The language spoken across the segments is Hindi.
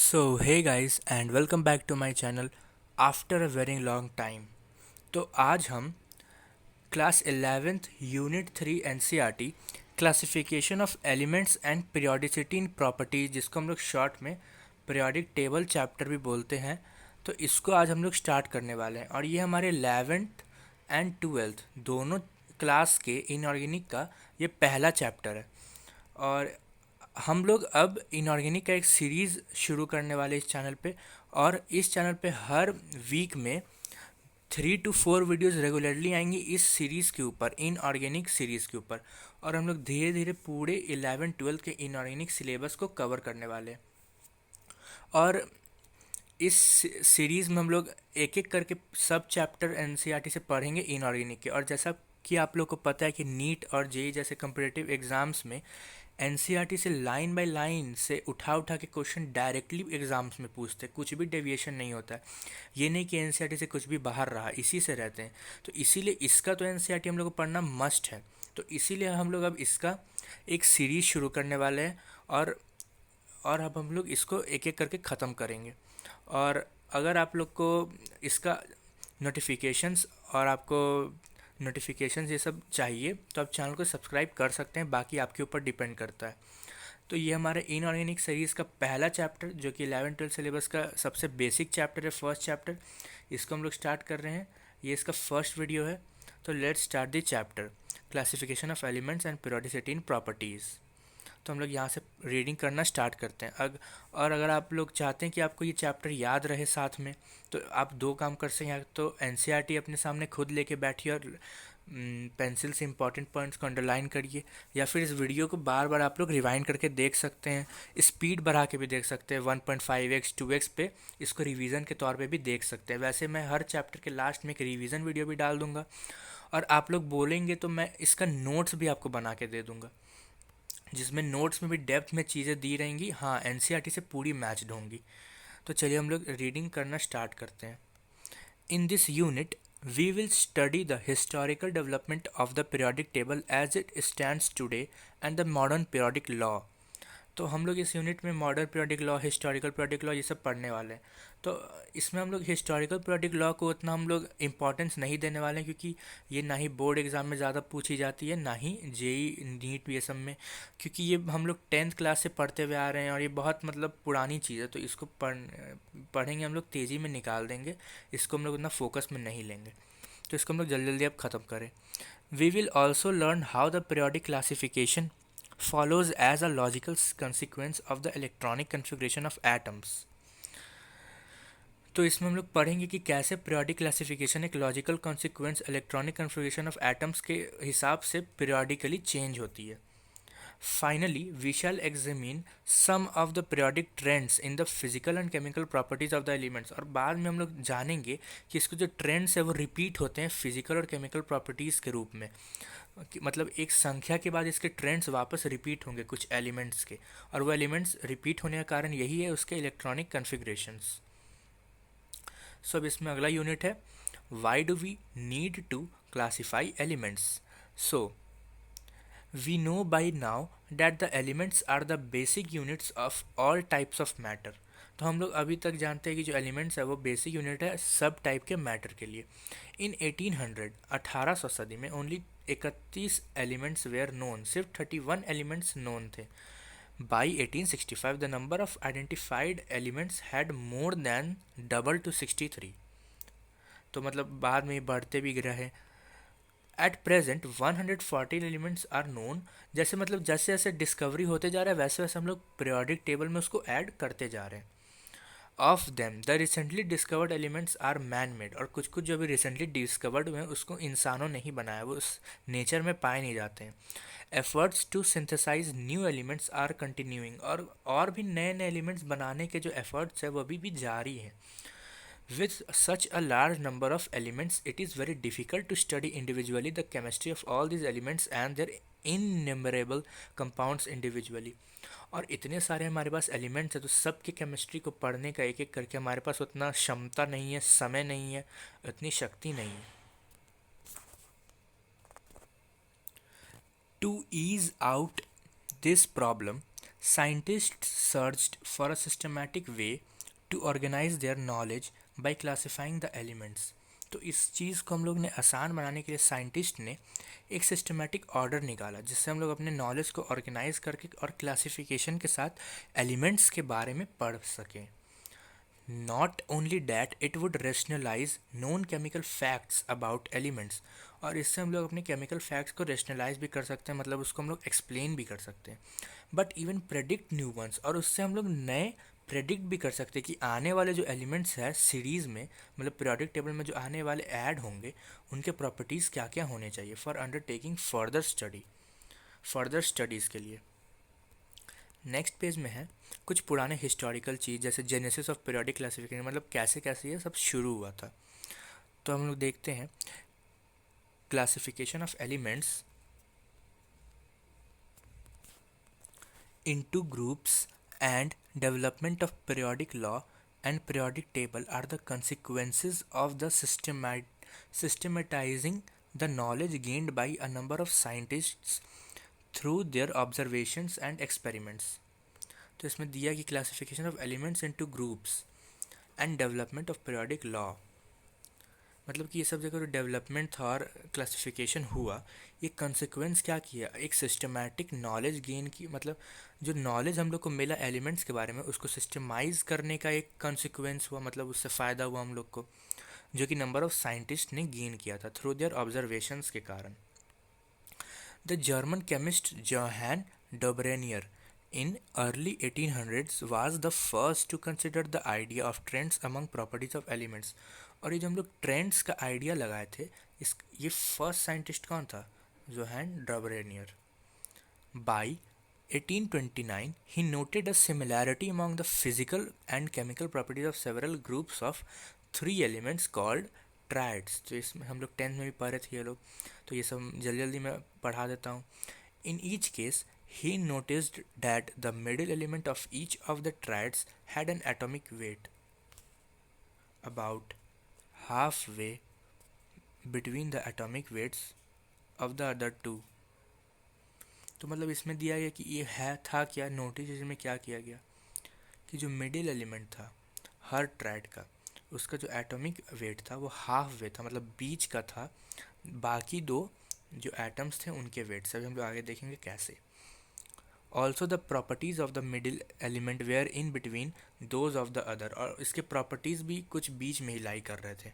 So hey guys and welcome back to my channel after a very long time. तो आज हम class 11th unit 3 NCERT classification of elements and periodicity in properties, जिसको हम लोग शॉर्ट में पीरियोडिक टेबल चैप्टर भी बोलते हैं, तो इसको आज हम लोग स्टार्ट करने वाले हैं। और ये हमारे 11th एंड 12th दोनों क्लास के इनऑर्गेनिक का ये पहला चैप्टर है। और हम लोग अब इनऑर्गेनिक का एक सीरीज़ शुरू करने वाले इस चैनल पे। और इस चैनल पे हर वीक में 3 to 4 वीडियोस रेगुलरली आएंगी इस सीरीज़ के ऊपर, इनऑर्गेनिक सीरीज़ के ऊपर। और हम लोग धीरे धीरे पूरे 11-12 के इनऑर्गेनिक सिलेबस को कवर करने वाले हैं। और इस सीरीज़ में हम लोग एक एक करके सब चैप्टर एनसीईआरटी से पढ़ेंगे इनऑर्गेनिक के। और जैसा कि आप लोग को पता है कि नीट और जेई जैसे कम्पिटिटिव एग्ज़ाम्स में एनसीईआरटी से लाइन बाय लाइन से उठा उठा के क्वेश्चन डायरेक्टली एग्जाम्स में पूछते हैं, कुछ भी डेविएशन नहीं होता है। ये नहीं कि एनसीईआरटी से कुछ भी बाहर रहा, इसी से रहते हैं। तो इसीलिए इसका तो एनसीईआरटी हम लोग को पढ़ना मस्ट है। तो इसीलिए हम लोग अब इसका एक सीरीज़ शुरू करने वाले हैं। और अब हम लोग इसको एक एक करके ख़त्म करेंगे। और अगर आप लोग को इसका नोटिफिकेशंस और आपको नोटिफिकेशंस ये सब चाहिए तो आप चैनल को सब्सक्राइब कर सकते हैं, बाकी आपके ऊपर डिपेंड करता है। तो ये हमारे इनऑर्गेनिक सीरीज़ का पहला चैप्टर, जो कि 11-12 सिलेबस का सबसे बेसिक चैप्टर है, फर्स्ट चैप्टर, इसको हम लोग स्टार्ट कर रहे हैं। ये इसका फर्स्ट वीडियो है। तो let's start the chapter classification of elements and periodicity in properties. तो हम लोग यहाँ से रीडिंग करना स्टार्ट करते हैं। और अगर आप लोग चाहते हैं कि आपको ये चैप्टर याद रहे साथ में, तो आप दो काम कर सकते हैं। तो एनसीईआरटी अपने सामने खुद लेके बैठिए और पेंसिल से इंपॉर्टेंट पॉइंट्स को अंडरलाइन करिए, या फिर इस वीडियो को बार बार आप लोग रिवाइंड करके देख सकते हैं। स्पीड बढ़ा के भी देख सकते हैं, 1.5x 2x पे इसको रिवीजन के तौर पे भी देख सकते हैं। वैसे मैं हर चैप्टर के लास्ट में एक रिवीजन वीडियो भी डाल दूंगा, और आप लोग बोलेंगे तो मैं इसका नोट्स भी आपको बना के दे दूंगा, जिसमें नोट्स में भी डेप्थ में चीज़ें दी रहेंगी। हाँ, एनसीईआरटी से पूरी मैच्ड होंगी। तो चलिए हम लोग रीडिंग करना स्टार्ट करते हैं। In this unit we will study the historical development of the periodic table as it stands today and the modern periodic law. तो हम लोग इस यूनिट में modern periodic law, historical periodic law, ये सब पढ़ने वाले हैं। तो इसमें हम लोग हिस्टोरिकल पीरियोडिक लॉ को उतना हम लोग इम्पोर्टेंस नहीं देने वाले हैं, क्योंकि ये ना ही बोर्ड एग्ज़ाम में ज़्यादा पूछी जाती है, ना ही जेई नीट ये सब में। क्योंकि ये हम लोग 10th क्लास से पढ़ते हुए आ रहे हैं, और ये बहुत मतलब पुरानी चीज़ है। तो इसको पढ़ेंगे हम लोग, तेज़ी में निकाल देंगे, इसको हम लोग उतना फोकस में नहीं लेंगे। तो इसको हम लोग जल्दी जल्दी अब ख़त्म करें। We will also learn how the periodic classification follows as a logical consequence of the electronic configuration of atoms। तो इसमें हम लोग पढ़ेंगे कि कैसे पीरियोडिक क्लासिफिकेशन एक logical consequence electronic configuration of atoms के हिसाब से पीरियोडिकली चेंज होती है। Finally we shall examine some of the periodic trends in the physical and chemical properties of the elements. और बाद में हम लोग जानेंगे कि इसके जो ट्रेंड्स है वो रिपीट होते हैं फिजिकल और केमिकल प्रॉपर्टीज़ के रूप में। मतलब एक संख्या के बाद इसके ट्रेंड्स वापस रिपीट होंगे कुछ एलिमेंट्स के, और वो एलिमेंट्स रिपीट होने का कारण यही है उसके इलेक्ट्रॉनिक कन्फिग्रेशंस। सो अब इसमें अगला यूनिट है, why do we need to classify elements. So we know by now that the elements are the basic units of all types of matter. तो हम लोग अभी तक जानते हैं कि जो एलिमेंट्स है वो बेसिक यूनिट है सब टाइप के मैटर के लिए। इन 1800 1800 सदी में ओनली 31 एलिमेंट्स वेयर नोन, सिर्फ 31 एलिमेंट्स नोन थे। By 1865 the number of identified elements had more than double to 63। तो मतलब बाद में बढ़ते भी रहे। At present 114 elements are known. जैसे मतलब जैसे जैसे डिस्कवरी होते जा रहा है वैसे वैसे हम लोग पीरियोडिक टेबल में उसको ऐड करते जा रहे हैं। Of them the recently discovered elements are man made. और कुछ कुछ जो भी रिसेंटली डिस्कवर्ड हुए हैं उसको इंसानों ने ही बनाया, वो उस नेचर में पाए नहीं जाते हैं। Efforts to synthesise new elements are continuing. और भी नए नए एलिमेंट्स बनाने के जो एफर्ट्स है वो अभी भी जारी हैं। With such a large number of elements, it is very difficult to study individually the chemistry of all these elements and their innumerable compounds individually। और इतने सारे हमारे पास एलिमेंट्स हैं तो सब की केमिस्ट्री को पढ़ने का एक एक करके हमारे पास उतना क्षमता नहीं है, समय नहीं है, उतनी शक्ति नहीं है। To ease out this problem Scientists searched for a systematic way to organize their knowledge by classifying the elements. तो इस चीज़ को हम लोग ने आसान बनाने के लिए साइंटिस्ट ने एक सिस्टमेटिक ऑर्डर निकाला जिससे हम लोग अपने नॉलेज को ऑर्गेनाइज करके और क्लासिफिकेशन के साथ एलिमेंट्स के बारे में पढ़ सकें. Not only that, it would rationalize known chemical facts about elements. और इससे हम लोग अपने केमिकल फैक्ट्स को रेशनलाइज भी कर सकते हैं, मतलब उसको हम लोग एक्सप्लेन भी कर सकते हैं. But even predict new ones, और उससे हम लोग नए प्रेडिक्ट भी कर सकते हैं कि आने वाले जो एलिमेंट्स है सीरीज़ में, मतलब पीरियोडिक टेबल में जो आने वाले ऐड होंगे उनके प्रॉपर्टीज़ क्या क्या होने चाहिए फॉर अंडरटेकिंग फर्दर स्टडीज़ के लिए. नेक्स्ट पेज में है कुछ पुराने हिस्टोरिकल चीज़ जैसे जेनेसिस ऑफ पीरियोडिक क्लासिफिकेशन, मतलब कैसे कैसे ये सब शुरू हुआ था. तो हम लोग देखते हैं classification of elements into groups and development of periodic law and periodic table are the consequences of the systematizing the knowledge gained by a number of scientists through their observations and experiments. तो इसमें दिया कि classification of elements into groups and development of periodic law, मतलब कि ये सब जगह जो डेवलपमेंट था और क्लासिफिकेशन हुआ, ये कंसिक्वेंस क्या किया, एक सिस्टमैटिक नॉलेज गेन की, मतलब जो नॉलेज हम लोग को मिला एलिमेंट्स के बारे में उसको सिस्टमाइज करने का एक कंसिक्वेंस हुआ, मतलब उससे फ़ायदा हुआ हम लोग को, जो कि नंबर ऑफ साइंटिस्ट ने गेन किया था थ्रू देयर ऑब्जर्वेशंस के कारण. The German chemist Johann Dobereiner in early 1800s was the first to consider the idea of trends among properties of elements. और ये जो हम लोग ट्रेंड्स का आइडिया लगाए थे, ये फर्स्ट साइंटिस्ट कौन था, Johann Dobereiner. By 1829 he noted a similarity among the physical and chemical properties of several groups of 3 elements called triads. तो इसमें हम लोग 10th में भी पढ़ रहे थे ये लोग, तो ये सब जल्दी जल्दी मैं पढ़ा देता हूँ. In each case, he noticed that the middle element of each of the triads had an atomic weight about halfway between the atomic weights of the other two. तो मतलब इसमें दिया गया कि ये है था क्या, नोटिस में क्या किया गया कि जो मिडिल एलिमेंट था हर ट्राइड का, उसका जो एटॉमिक वेट था वो हाफ वे था, मतलब बीच का था, बाकी दो जो एटम्स थे उनके वेट से. अभी हम लोग आगे देखेंगे कैसे. Also the properties of the middle element where in between those of the other, और इसके प्रॉपर्टीज़ भी कुछ बीच में ही लाई कर रहे थे.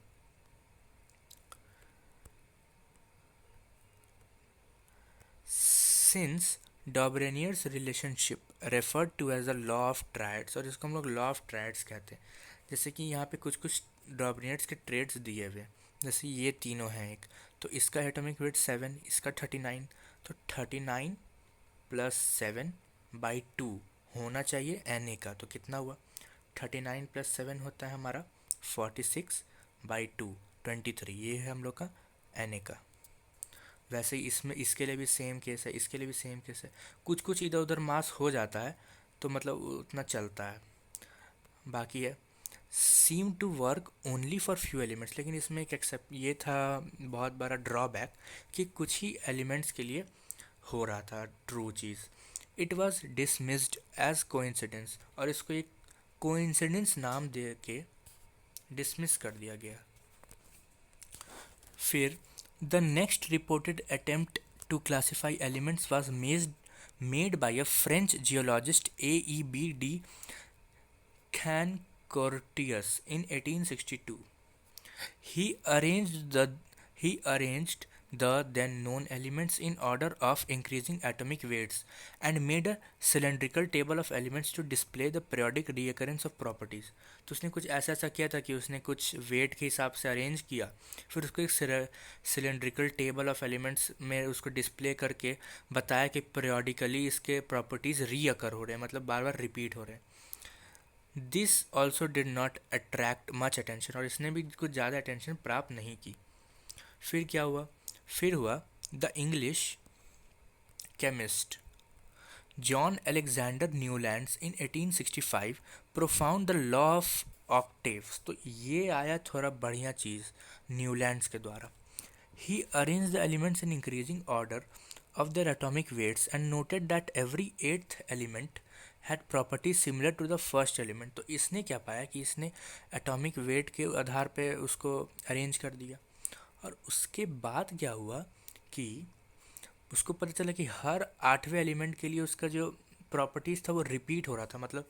Since Dobereiner's relationship referred to as the law of triads, और इसको हम लोग लॉ ऑफ ट्राइड्स कहते हैं. जैसे कि यहाँ पे कुछ कुछ डॉब्रेनियर्स के ट्रेड्स दिए हुए, जैसे ये तीनों हैं एक, तो इसका एटॉमिक वेट 7, इसका 39, तो 39 प्लस 7/2 होना चाहिए Na का. तो कितना हुआ, 39 प्लस 7 होता है हमारा 46/2 23. ये है हम लोग का Na का. वैसे ही इसमें इसके लिए भी सेम केस है, इसके लिए भी सेम केस है. कुछ कुछ इधर उधर मास हो जाता है तो मतलब उतना चलता है. बाकी है seem to work only for few elements, लेकिन इसमें एक एक्सेप्ट ये था बहुत बड़ा ड्रॉबैक कि कुछ ही एलिमेंट्स के लिए हो रहा था ट्रू चीज़. It was dismissed as coincidence, और इसको एक कोइंसिडेंस नाम दे के डिसमिस कर दिया गया. फिर the next reported attempt to classify elements was made by a French geologist AEB Cancortius in 1862. He arranged the then known elements in order of increasing atomic weights and made a cylindrical table of elements to display the periodic reoccurrence of properties. तो उसने कुछ ऐसा ऐसा किया था कि उसने कुछ वेट के हिसाब से अरेंज किया, फिर उसको एक सिलेंड्रिकल टेबल ऑफ एलिमेंट्स में उसको डिस्प्ले करके बताया कि periodically इसके प्रॉपर्टीज़ रीअकर हो रहे हैं, मतलब बार बार रिपीट हो रहे हैं. This also did not attract much attention, और इसने भी कुछ ज़्यादा अटेंशन प्राप्त नहीं की. फिर क्या हुआ, फिर हुआ the English chemist John Alexander Newlands in 1865 profound the law of octaves. तो ये आया थोड़ा बढ़िया चीज़ न्यूलैंड्स के द्वारा. He arrange the elements in increasing order of their atomic weights and noted that every eighth element had properties similar to the first element. तो इसने क्या पाया कि इसने एटॉमिक वेट के आधार पे उसको अरेंज कर दिया। और उसके बाद क्या हुआ कि उसको पता चला कि हर आठवें एलिमेंट के लिए उसका जो प्रॉपर्टीज़ था वो रिपीट हो रहा था। मतलब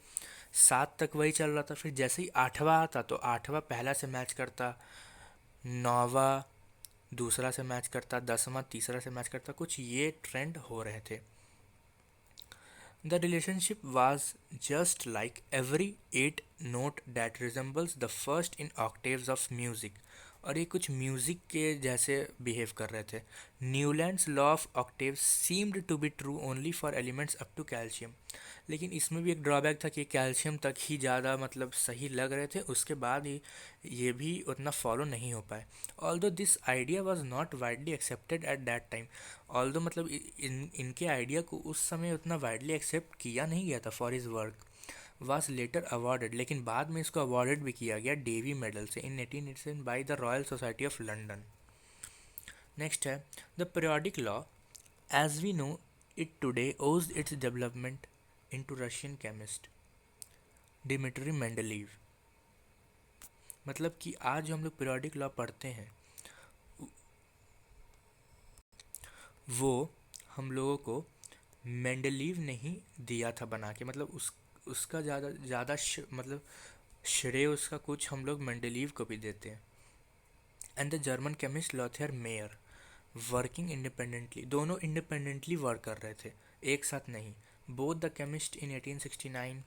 7 तक वही चल रहा था, फिर जैसे ही आठवां आता तो आठवां पहला से मैच करता, नौवां दूसरा से मैच करता, 10वां तीसरा से मैच करता, कुछ ये ट्रेंड हो रहे थे। The relationship was just like every 8 note that resembles the first in octaves of music। और ये कुछ म्यूज़िक के जैसे बिहेव कर रहे थे। Newlands law of octave seemed to be true only for elements up to calcium. लेकिन इसमें भी एक ड्रॉबैक था कि कैल्शियम तक ही ज़्यादा मतलब सही लग रहे थे, उसके बाद ही ये भी उतना फॉलो नहीं हो पाए। Although this idea was not widely accepted at that time. Although मतलब इनके आइडिया को उस समय उतना वाइडली एक्सेप्ट किया नहीं गया था for his work was later awarded. लेकिन बाद में इसको अवार्डेड भी किया गया डेवी मेडल से in 1887 by the Royal Society of London. Next है the periodic law as we know it today owes its development into Russian chemist Dmitri Mendeleev. मतलब कि आज जो हम लोग पीरियोडिक लॉ पढ़ते हैं वो हम लोगों को मेंडलीव ने ही दिया था बना के। मतलब उसका ज़्यादा मतलब श्रेय उसका कुछ हम लोग मेंडलीव को भी देते हैं। And the German chemist Lothar mayor working independently, दोनों इंडिपेंडेंटली वर्क कर रहे थे, एक साथ नहीं। Both the chemist in 1869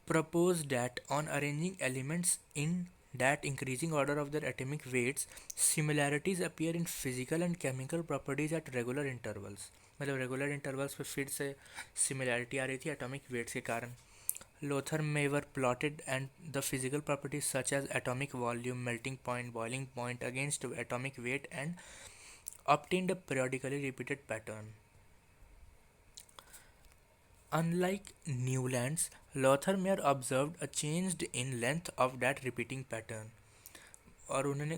proposed that on arranging elements in that increasing order of their atomic weights, similarities appear in physical and chemical properties at regular intervals। मतलब रेगुलर इंटरवल्स पे फिर से सिमिलैरिटी आ रही थी एटॉमिक वेट्स के कारण। Lothar Meyer plotted and the physical properties such as atomic volume, melting point, boiling point against atomic weight and obtained a periodically repeated pattern। Unlike Newlands, Lothar-Meyer observed a change in length of that repeating pattern। और उन्होंने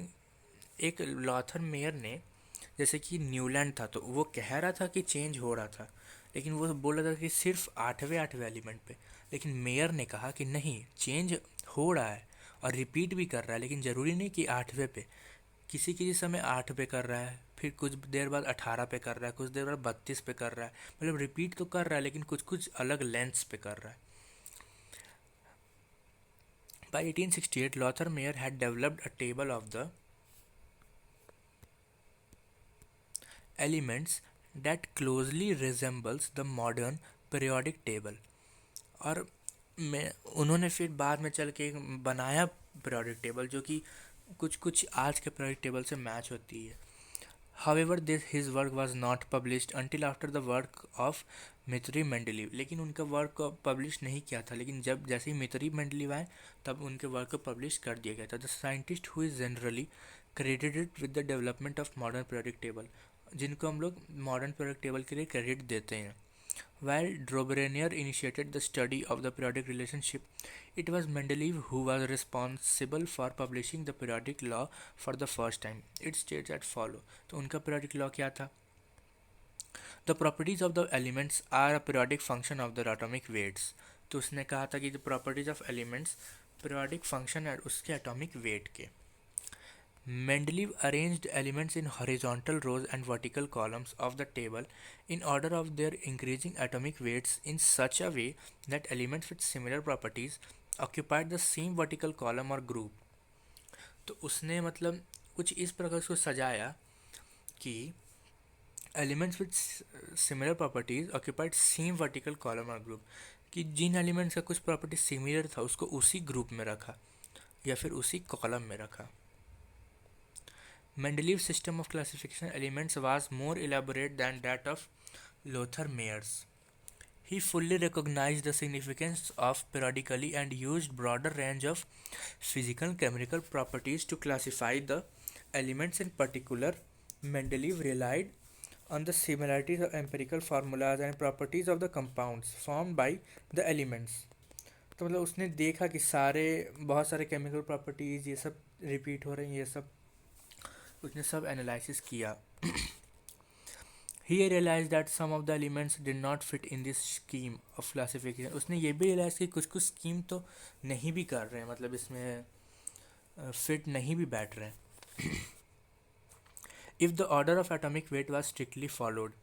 एक लॉथर मेयर ने, जैसे कि न्यूलैंड था तो वो कह रहा था कि चेंज हो रहा था, लेकिन वो बोल रहा था कि सिर्फ आठवें एलिमेंट पे। लेकिन मेयर ने कहा कि नहीं, चेंज हो रहा है और रिपीट भी कर रहा है, लेकिन ज़रूरी नहीं कि आठवें पे। किसी किसी समय 8 पे कर रहा है, फिर कुछ देर बाद 18 पे कर रहा है, कुछ देर बाद 32 पे कर रहा है। मतलब रिपीट तो कर रहा है लेकिन कुछ कुछ अलग लेंथ्स पे कर रहा है। By 1868, Lothar Meyer had developed a table of the elements that closely resembles the modern periodic table। और मैं उन्होंने फिर बाद में चल के बनाया पीरियोडिक टेबल जो कि कुछ कुछ आज के पीरियोडिक टेबल से मैच होती है। However, his work was not published until after the work of Dmitri Mendeleev. लेकिन उनका वर्क को पब्लिश नहीं किया था, लेकिन जब जैसे ही मित्री मेंडलीव आए तब उनके वर्क को पब्लिश कर दिया गया था। The scientist who is generally credited with the development of modern periodic table, जिनको हम लोग मॉडर्न पीरियोडिक टेबल के लिए क्रेडिट देते हैं। While Drobenier initiated the study of the periodic relationship, it was Mendeleev who was responsible for publishing the periodic law for the first time। It states as follow। तो उनका periodic law क्या था? The properties of the elements are a periodic function of their atomic weights। तो उसने कहा था कि the properties of elements periodic function है उसके atomic weight के। Mendeleev arranged elements in horizontal rows and vertical columns of the table in order of their increasing atomic weights in such a way that elements with similar properties occupied the same vertical column or group। तो उसने मतलब कुछ इस प्रकार से सजाया कि elements with similar properties occupied same vertical column और ग्रुप, कि जिन एलिमेंट्स का कुछ प्रॉपर्टी सिमिलर था उसको उसी ग्रुप में रखा या फिर उसी कॉलम में रखा। Mendeleev's system of classification elements was more elaborate than that of Lothar Meyer's। He fully recognized the significance of periodically and used broader range of physical and chemical properties to classify the elements in particular। Mendeleev relied on the similarities of empirical formulas and properties of the compounds formed by the elements। तो मतलब उसने देखा कि बहुत सारे केमिकल प्रॉपर्टीज़ ये सब रिपीट हो रही हैं, ये सब उसने सब एनालिसिस किया। He realized that some of the elements did not fit in this scheme of classification. उसने ये भी रियलाइज़ कि कुछ कुछ स्कीम तो नहीं भी कर रहे हैं, मतलब इसमें फिट नहीं भी बैठ रहे हैं. If the order of atomic weight was strictly followed,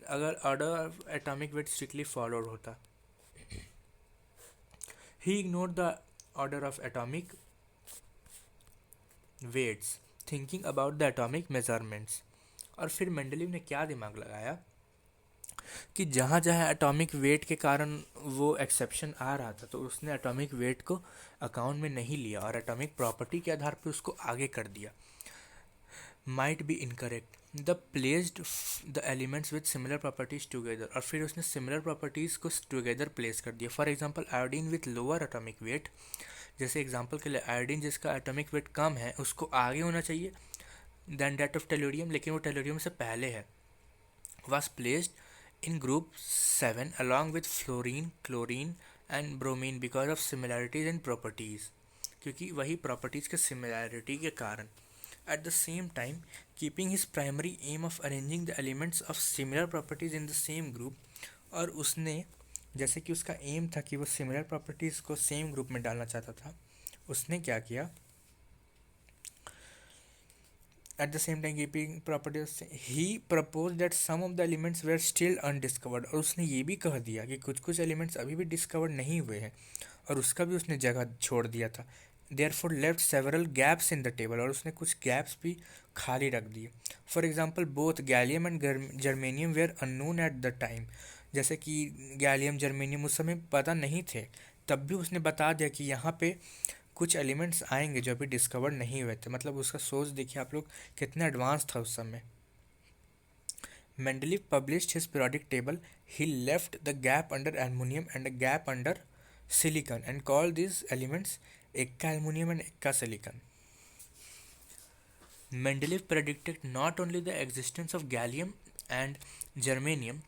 अगर order of atomic weight strictly followed होता. He ignored the order of atomic weights thinking about the atomic measurements. और फिर मेंडलीव ने क्या दिमाग लगाया कि जहाँ जहाँ एटॉमिक वेट के कारण वो एक्सेप्शन आ रहा था, तो उसने एटॉमिक वेट को अकाउंट में नहीं लिया और एटॉमिक प्रॉपर्टी के आधार पर उसको आगे कर दिया. Might be incorrect the placed the elements with similar properties together, और फिर उसने सिमिलर प्रॉपर्टीज़ को टुगेदर प्लेस कर दिया. For example iodine with lower atomic weight, जैसे एग्जांपल के लिए आयोडीन जिसका एटॉमिक वेट कम है उसको आगे होना चाहिए दैन डेट ऑफ टेलोरियम, लेकिन वो टेलोरियम से पहले है. was placed in group 7 along with fluorine, chlorine and bromine because of similarities in properties, क्योंकि वही प्रॉपर्टीज़ के सिमिलैरिटी के कारण. At the same time, keeping his primary aim of arranging the elements of similar properties in the same group, और उसने जैसे कि उसका एम था कि वो सिमिलर प्रॉपर्टीज़ को सेम ग्रुप में डालना चाहता था, उसने क्या किया. At the same time keeping properties, he proposed that some of the elements were still undiscovered, और उसने ये भी कह दिया कि कुछ कुछ एलिमेंट्स अभी भी डिस्कवर नहीं हुए हैं, और उसका भी उसने जगह छोड़ दिया था. Therefore left several gaps in the table, और उसने कुछ गैप्स भी खाली रख दिए. For example both gallium and germanium were unknown at the time, जैसे कि गैलियम जर्मेनियम उस समय पता नहीं थे, तब भी उसने बता दिया कि यहाँ पे कुछ एलिमेंट्स आएंगे जो अभी डिस्कवर नहीं हुए थे. मतलब उसका सोच देखिए आप लोग कितना एडवांस था उस समय. Mendeleev published his periodic table. He left the gap under aluminium and a gap under silicon and called these elements Eka aluminium and Eka silicon. Mendeleev predicted not only the existence of gallium and germanium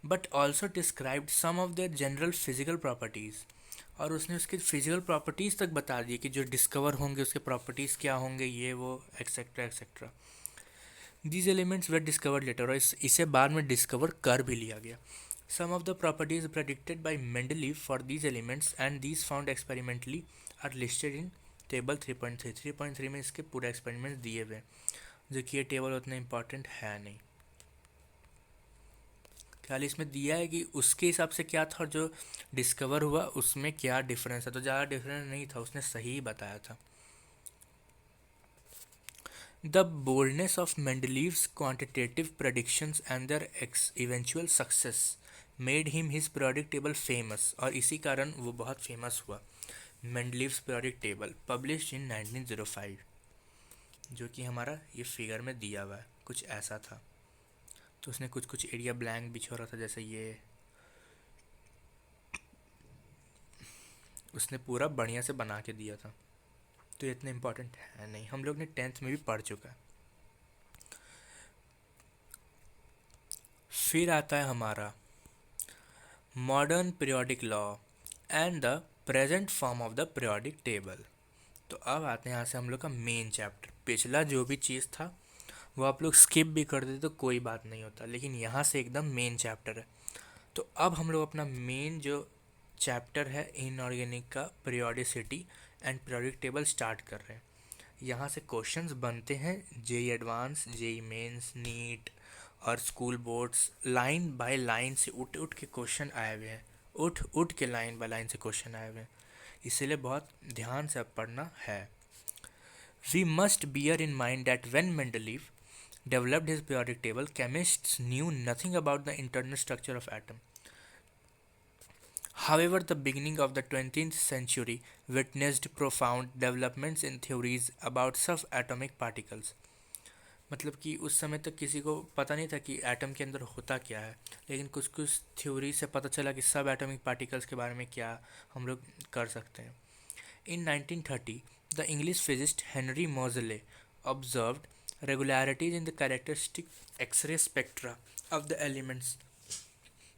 but also described some of their general physical properties. और उसने उसके फिजिकल प्रॉपर्टीज़ तक बता दिए कि जो डिस्कवर होंगे उसके प्रॉपर्टीज़ क्या होंगे, ये वो etcetera etcetera. These elements were discovered later, और इसे बाद में डिस्कवर कर भी लिया गया. Some of the properties predicted by Mendeleev for these elements and these found experimentally are listed in table 3.3. 3.3 में इसके पूरे एक्सपेरिमेंट्स दिए हुए हैं, जो कि ये टेबल उतना इंपॉर्टेंट है नहीं, खाली इसमें दिया है कि उसके हिसाब से क्या था और जो डिस्कवर हुआ उसमें क्या डिफरेंस है. तो ज़्यादा डिफरेंस नहीं था, उसने सही बताया था. The boldness of Mendeleev's quantitative predictions and their eventual success made him his periodic table famous, और इसी कारण वो बहुत फेमस हुआ. Mendeleev's periodic table published in 1905, जो कि हमारा ये फिगर में दिया हुआ है, कुछ ऐसा था. तो उसने कुछ कुछ एरिया ब्लैंक भी छोड़ा था, जैसे ये उसने पूरा बढ़िया से बना के दिया था. तो ये इतना इम्पोर्टेंट है नहीं, हम लोग ने 10th में भी पढ़ चुका है. फिर आता है हमारा modern periodic law and the present form of the periodic table. तो अब आते हैं यहाँ से हम लोग का मेन चैप्टर. पिछला जो भी चीज़ था वो आप लोग स्किप भी कर देते तो कोई बात नहीं होता, लेकिन यहाँ से एकदम मेन चैप्टर है. तो अब हम लोग अपना मेन जो चैप्टर है इनऑर्गेनिक का periodicity and periodic table start कर रहे हैं. यहाँ से क्वेश्चंस बनते हैं JEE advance, JEE mains, NEET और school boards. Line by line से उठ उठ के क्वेश्चन आए हुए हैं, उठ उठ के लाइन बाय लाइन से क्वेश्चन आए हुए हैं, इसीलिए बहुत ध्यान से अब पढ़ना है. We must bear in mind that when Mendeleev developed his periodic table, chemists knew nothing about the internal structure of atom. However, the beginning of the 20th century witnessed profound developments in theories about subatomic particles. मतलब कि उस समय तक किसी को पता नहीं था कि एटम के अंदर होता क्या है, लेकिन कुछ कुछ थ्योरी से पता चला कि सब एटॉमिक पार्टिकल्स के बारे में क्या हम लोग कर सकते हैं. In 1930, the English physicist Henry Moseley observed regularities in the characteristic X-ray spectra of the elements.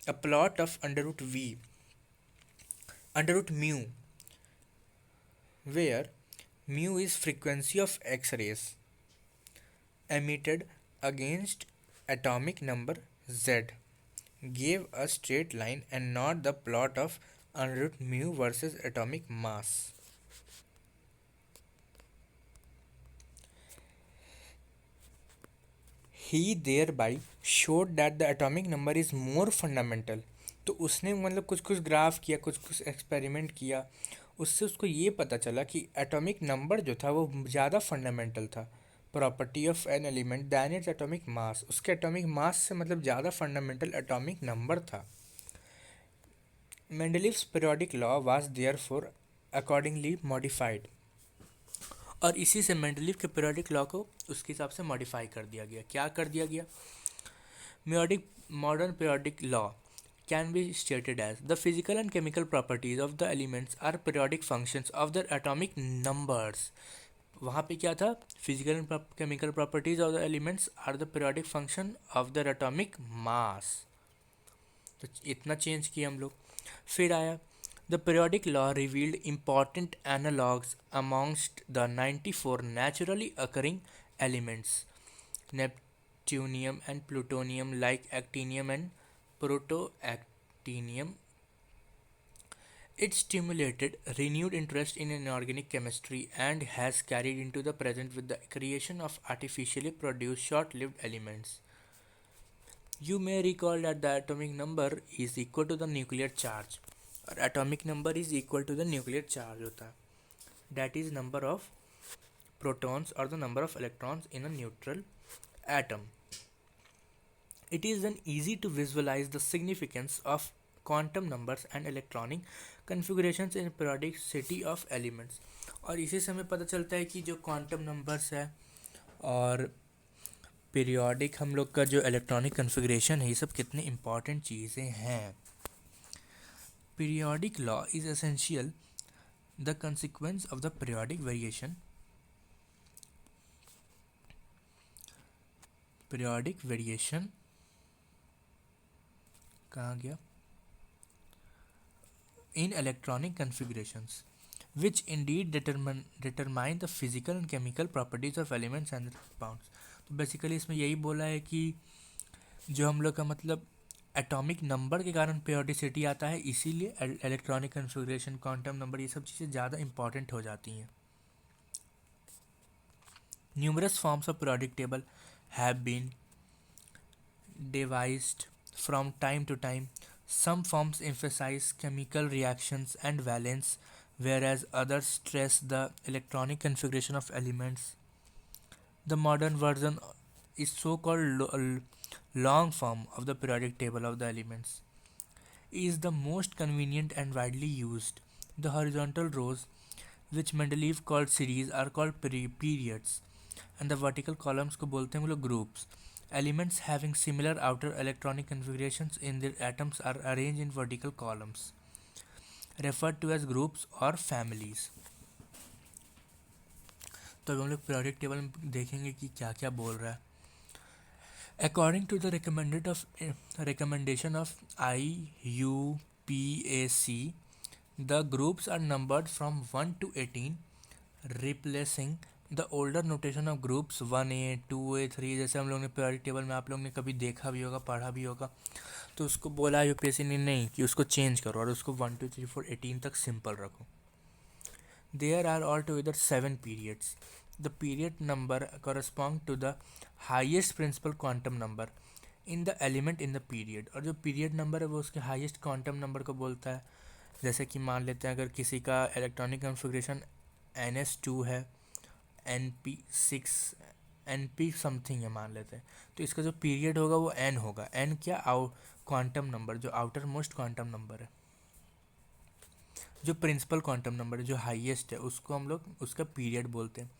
A plot of under root mu, where mu is frequency of X-rays emitted against atomic number Z gave a straight line and not the plot of under root mu versus atomic mass. He thereby showed that the atomic number is more fundamental. तो उसने मतलब कुछ कुछ ग्राफ किया, कुछ कुछ एक्सपेरिमेंट किया, उससे उसको ये पता चला कि एटॉमिक नंबर जो था वो ज़्यादा फंडामेंटल था property of an element than its atomic mass. उसके एटॉमिक मास से मतलब ज़्यादा फंडामेंटल एटॉमिक नंबर था. Mendeleev's periodic law was therefore accordingly modified. और इसी से मेंडलीव के पीरियोडिक लॉ को उसके हिसाब से मॉडिफाई कर दिया गया. क्या कर दिया गया? Modern periodic law can be stated as the physical and chemical properties of the elements are periodic functions of their atomic numbers. वहाँ पे क्या था? Physical and chemical properties of the elements are the periodic function of their atomic mass. तो इतना चेंज किया हम लोग. फिर आया the periodic law revealed important analogues amongst the 94 naturally occurring elements. Neptunium and plutonium, like actinium and protoactinium. It stimulated renewed interest in inorganic chemistry and has carried into the present with the creation of artificially produced short-lived elements. You may recall that the atomic number is equal to the nuclear charge. और atomic number is equal to the nuclear charge होता है. That is number of protons or the number of electrons in a neutral atom. It is then easy to visualize the significance of quantum numbers and electronic configurations in periodicity of elements. और इसी से हमें पता चलता है कि जो क्वांटम नंबर्स है और पीरियोडिक हम लोग का जो इलेक्ट्रॉनिक कन्फिग्रेशन है, ये सब कितने इम्पॉर्टेंट चीज़ें हैं. Periodic law is essential the consequence of the periodic variation. Periodic variation कहाँ गया? In electronic configurations, which indeed determine the physical and chemical properties of elements and compounds. तो बेसिकली इसमें यही बोला है कि जो हम लोग का मतलब एटॉमिक नंबर के कारण पीरियोडिसिटी आता है, इसीलिए इलेक्ट्रॉनिक कन्फिग्रेशन, क्वांटम नंबर, ये सब चीज़ें ज़्यादा इंपॉर्टेंट हो जाती हैं. Numerous forms of periodic table have been devised from time to time. Some forms emphasize chemical reactions and valence, whereas others stress the electronic configuration of elements. The modern version is so-called long form of the periodic table of the elements. It is the most convenient and widely used. The horizontal rows, which Mendeleev called series, are called periods, and the vertical columns को बोलते हैं हम लोग groups. Elements having similar outer electronic configurations in their atoms are arranged in vertical columns, referred to as groups or families. तो हम लोग पीरियोडिक टेबल में देखेंगे कि क्या क्या बोल रहा है. According to the recommendation of IUPAC, the groups are numbered from 1 to 18, replacing the older notation of groups 1A 2A 3. जैसे हम लोग ने पीरियोडिक टेबल में आप लोग ने कभी देखा भी होगा, पढ़ा भी होगा, तो उसको बोला यूपीएससी ने नहीं कि उसको चेंज करो और उसको 1 2 3 4 18 तक सिंपल रखो. There are altogether 7 periods. The period number correspond to the highest principal quantum number in the element in the period. और जो पीरियड नंबर है वो उसके हाइएस्ट क्वांटम नंबर को बोलता है. जैसे कि मान लेते हैं अगर किसी का इलेक्ट्रॉनिक कन्फिग्रेशन NS2 है, NP6 NP समथिंग है मान लेते हैं, तो इसका जो पीरियड होगा वो N होगा. N क्या? क्वांटम नंबर, जो आउटर मोस्ट क्वांटम नंबर है, जो प्रिंसिपल क्वांटम नंबर है, जो हाईएस्ट है, उसको हम लोग उसका पीरियड बोलते हैं.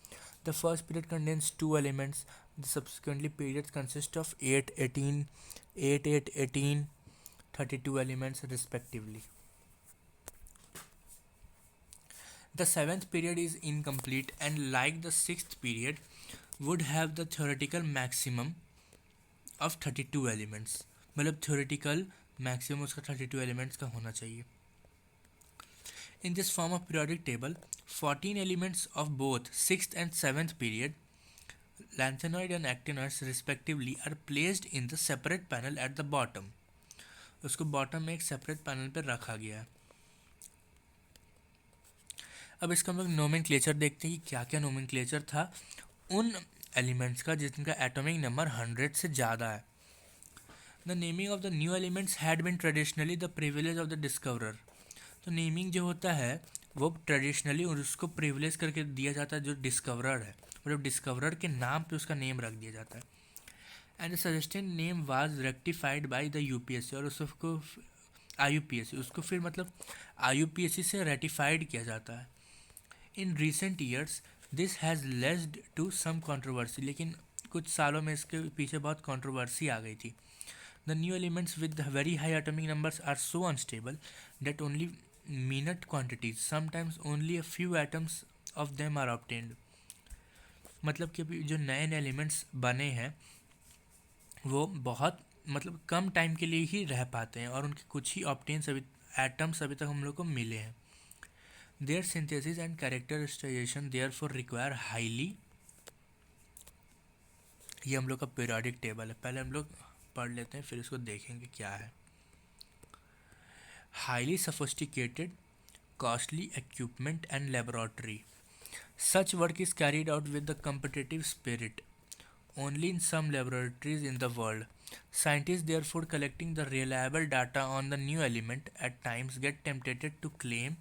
The first period contains 2 elements. The subsequently periods consist of 8 18 8 8 18 32 elements respectively. The seventh period is incomplete and, like the sixth period, would have the theoretical maximum of 32 elements. मतलब theoretical maximum उसका 32 elements का होना चाहिए. In this form of periodic table, 14 elements of both sixth and seventh period lanthanoid and actinoids respectively are placed in the separate panel at the bottom. उसको बॉटम में एक सेपरेट पैनल पर रखा गया है। अब इसका हम लोग नोमेनक्लेचर देखते हैं कि क्या क्या नोमेनक्लेचर था उन एलिमेंट्स का जिनका एटॉमिक नंबर 100 से ज़्यादा है। The naming of the new elements had been traditionally the privilege of the discoverer. तो नेमिंग जो होता है वो ट्रेडिशनली उसको प्रिविलेज करके दिया जाता है जो डिस्कवरर है, मतलब डिस्कवरर के नाम पे उसका नेम रख दिया जाता है। And the suggested name was rectified by the UPSC, और उसको आईयूपीएससी, उसको फिर मतलब आईयूपीएससी से रेटिफाइड किया जाता है। In recent years this has led to some controversy, लेकिन कुछ सालों में इसके पीछे बहुत कंट्रोवर्सी आ गई थी। The new elements with very high atomic numbers are so unstable that only minute quantities, sometimes only a few atoms of them are obtained। मतलब कि अभी जो नए नए एलिमेंट्स बने हैं वो बहुत मतलब कम टाइम के लिए ही रह पाते हैं और उनके कुछ ही ऑप्टेन्स अभी एटम्स अभी तक हम लोग को मिले हैं। Their synthesis and characterisation therefore require highly, ये हम लोग का पीरियोडिक टेबल है, पहले हम लोग पढ़ लेते हैं फिर इसको देखेंगे क्या है। Highly sophisticated costly equipment and laboratory. Such work is carried out with the competitive spirit only in some laboratories in the world. Scientists, therefore, collecting the reliable data on the new element at times get tempted to claim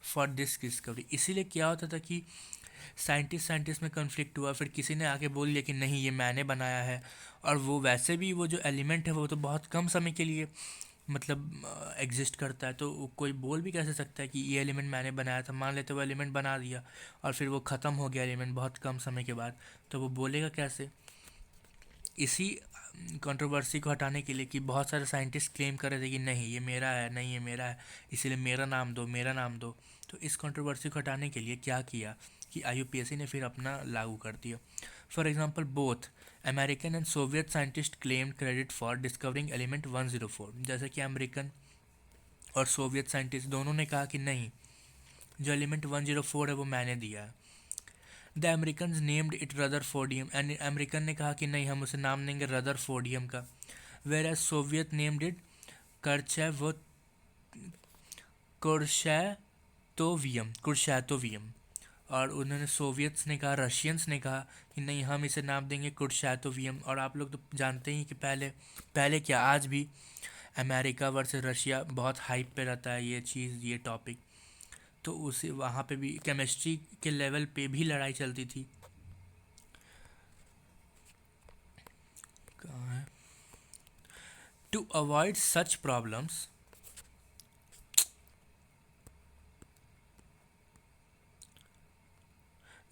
for this discovery। इसीलिए क्या होता था कि साइंटिस्ट में कन्फ्लिक्ट हुआ, फिर किसी ने आके बोल दिया कि नहीं ये मैंने बनाया है, और वो वैसे भी वो जो एलिमेंट है वो तो बहुत कम समय के लिए मतलब एग्जिस्ट करता है, तो कोई बोल भी कैसे सकता है कि ये एलिमेंट मैंने बनाया था। मान लेते वो एलिमेंट बना दिया और फिर वो ख़त्म हो गया एलिमेंट बहुत कम समय के बाद, तो वो बोलेगा कैसे। इसी कंट्रोवर्सी को हटाने के लिए कि बहुत सारे साइंटिस्ट क्लेम कर रहे थे कि नहीं ये मेरा है, नहीं ये मेरा है, इसीलिए मेरा नाम दो, मेरा नाम दो। तो इस कंट्रोवर्सी को हटाने के लिए क्या किया कि आईयूपीएससी ने फिर अपना लागू कर दिया। For example both American and Soviet scientist claimed credit for discovering element 104। जैसे कि अमेरिकन और सोवियत साइंटिस्ट दोनों ने कहा कि नहीं जो एलिमेंट 104 है वो मैंने दिया है। The American named it rutherfordium, and American ने कहा कि नहीं हम उसे नाम देंगे रदरफोर्डियम का। Whereas Soviet named it kurchatovium, और उन्होंने सोवियट्स ने कहा, रशियंस ने कहा कि नहीं हम इसे नाम देंगे कुर्शैतोवियम। और आप लोग तो जानते ही कि पहले क्या आज भी अमेरिका वर्सेस रशिया बहुत हाइप पे रहता है ये चीज़, ये टॉपिक। तो उसे वहाँ पे भी केमिस्ट्री के लेवल पे भी लड़ाई चलती थी। कहाँ है? To avoid such problems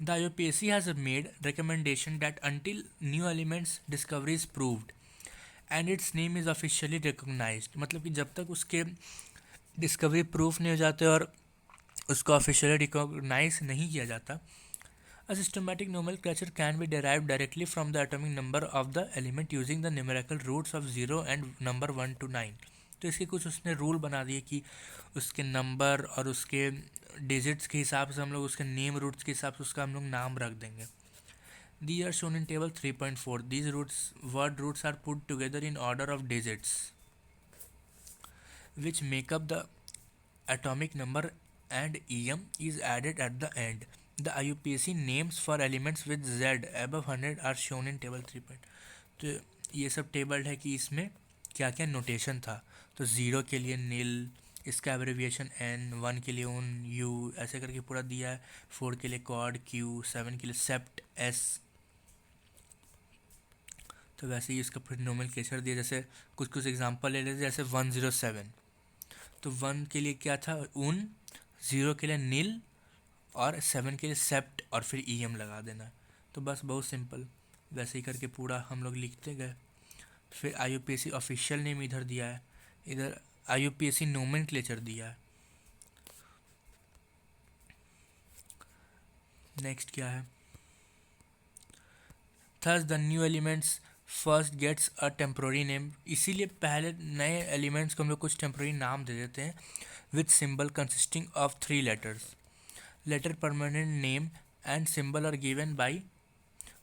the IUPAC has made recommendation that until new elements discovery is proved and its name is officially recognized, मतलब कि जब तक उसके डिस्कवरी प्रूफ नहीं हो जाते और उसको ऑफिशियली रिकॉग्नाइज नहीं किया जाता, a systematic nomenclature can be derived directly from the atomic number of the element using the numerical roots of 0 and number 1 to 9। तो इसके कुछ उसने रूल बना दिए कि उसके नंबर और उसके डिजिट्स के हिसाब से हम लोग उसके नेम रूट्स के हिसाब से उसका हम लोग नाम रख देंगे। These are shown in table 3.4. These word roots are put together in order of digits which make up the atomic number and EM is added at the end. The IUPAC names for elements with Z above 100 are shown in table 3. तो ये सब टेबल है कि इसमें क्या क्या नोटेशन था। तो 0 के लिए नील, इसका एब्रिविएशन N, 1 के लिए उन, U ऐसे करके पूरा दिया है, 4 के लिए कॉड Q, 7 के लिए सेप्ट S। तो वैसे ही इसका फिर नोमेनक्लेचर दिया, जैसे कुछ कुछ एग्जांपल ले लेते जैसे 107। तो 1 के लिए क्या था उन, 0 के लिए नील और 7 के लिए सेप्ट और फिर EM लगा देना। तो बस बहुत सिंपल वैसे ही करके पूरा हम लोग लिखते गए। फिर IUPAC ऑफिशियल नेम इधर दिया है, इधर IUPAC नोमेनक्लेचर दिया है। नेक्स्ट क्या है, thus the new elements first gets a temporary name. इसीलिए पहले नए एलिमेंट्स को हम लोग कुछ टेम्प्रोरी नाम दे देते हैं with symbol consisting of 3 letters. Later permanent name and symbol are given by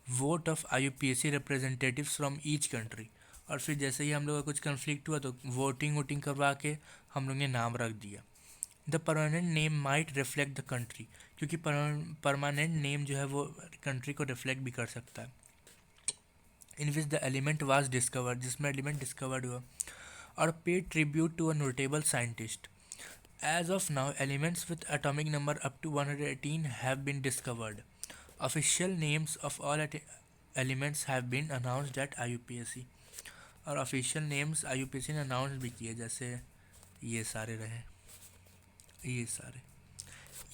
vote of IUPAC representatives from each country. और फिर जैसे ही हम लोग का कुछ कन्फ्लिक्ट हुआ तो वोटिंग करवा के हम लोग ने नाम रख दिया। The permanent name might reflect the country, क्योंकि परमानेंट नेम जो है वो कंट्री को रिफ्लेक्ट भी कर सकता है। In which the element was discovered, जिसमें एलिमेंट डिस्कवर्ड हुआ। और pay tribute to a notable scientist. As of now, elements with atomic number up to 118 have been discovered. Official names of all elements have been announced at IUPAC. और official names IUPAC ने अनाउंस भी किए, जैसे ये सारे रहे, ये सारे।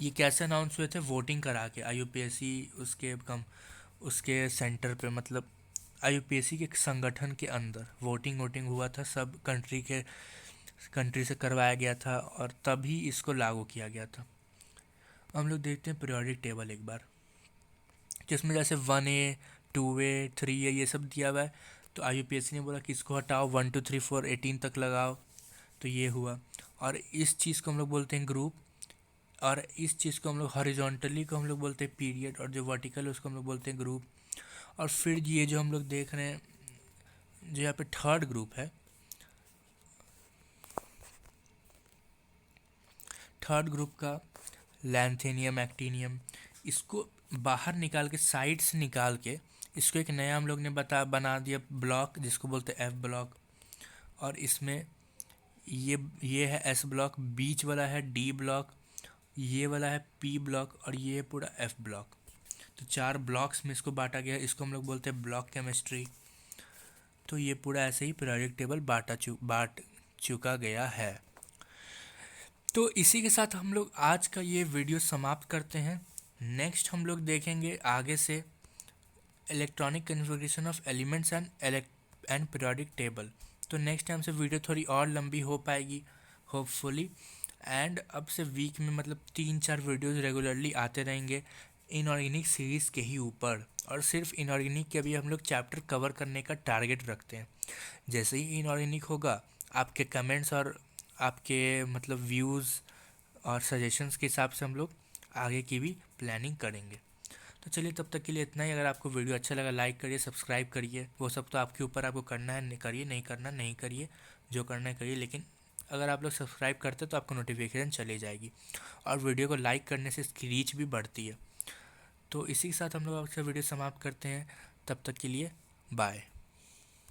ये कैसे अनाउंस हुए थे? वोटिंग करा के। IUPAC उसके सेंटर पे, मतलब IUPAC के संगठन के अंदर वोटिंग हुआ था, सब कंट्री से करवाया गया था और तभी इसको लागू किया गया था। हम लोग देखते हैं पीरियोडिक टेबल एक बार, जिसमें जैसे 1A 2A 3A ये सब दिया हुआ है। तो IUPAC ने बोला कि इसको हटाओ, 1 2 3 4 18 तक लगाओ, तो ये हुआ। और इस चीज़ को हम लोग बोलते हैं ग्रुप, और इस चीज़ को हम लोग हॉरिजॉन्टली को हम लोग बोलते हैं पीरियड, और जो वर्टिकल है उसको हम लोग बोलते हैं ग्रुप। और फिर ये जो हम लोग देख रहे हैं, जो यहाँ पे थर्ड ग्रुप है, थर्ड ग्रुप का लैंथेनियम एक्टिनियम, इसको बाहर निकाल के, साइड से निकाल के, इसको एक नया हम लोग ने बना दिया ब्लॉक, जिसको बोलते हैं F ब्लॉक। और इसमें ये है S ब्लॉक, बीच वाला है D ब्लॉक, ये वाला है P ब्लॉक, और ये पूरा F ब्लॉक। तो 4 ब्लॉक्स में इसको बांटा गया, इसको हम लोग बोलते हैं ब्लॉक केमिस्ट्री। तो ये पूरा ऐसे ही पीरियोडिक टेबल बांट चुका गया है। तो इसी के साथ हम लोग आज का ये वीडियो समाप्त करते हैं। नेक्स्ट हम लोग देखेंगे आगे से electronic configuration of elements and periodic table. तो नेक्स्ट टाइम से वीडियो थोड़ी और लंबी हो पाएगी होपफुली। एंड अब से वीक में मतलब 3-4 वीडियोस रेगुलरली आते रहेंगे इनऑर्गेनिक सीरीज़ के ही ऊपर। और सिर्फ इनऑर्गेनिक के भी हम लोग चैप्टर कवर करने का टारगेट रखते हैं। जैसे ही इनऑर्गेनिक होगा, आपके कमेंट्स और आपके मतलब व्यूज़ और सजेशंस के हिसाब से हम लोग आगे की भी प्लानिंग करेंगे। तो चलिए, तब तक के लिए इतना ही। अगर आपको वीडियो अच्छा लगा, लाइक करिए, सब्सक्राइब करिए। वो सब तो आपके ऊपर, आपको करना है करिए, नहीं करना नहीं करिए, जो करना है करिए। लेकिन अगर आप लोग सब्सक्राइब करते तो आपको नोटिफिकेशन चली जाएगी, और वीडियो को लाइक करने से इसकी रीच भी बढ़ती है। तो इसी के साथ हम लोग आपसे वीडियो समाप्त करते हैं। तब तक के लिए बाय।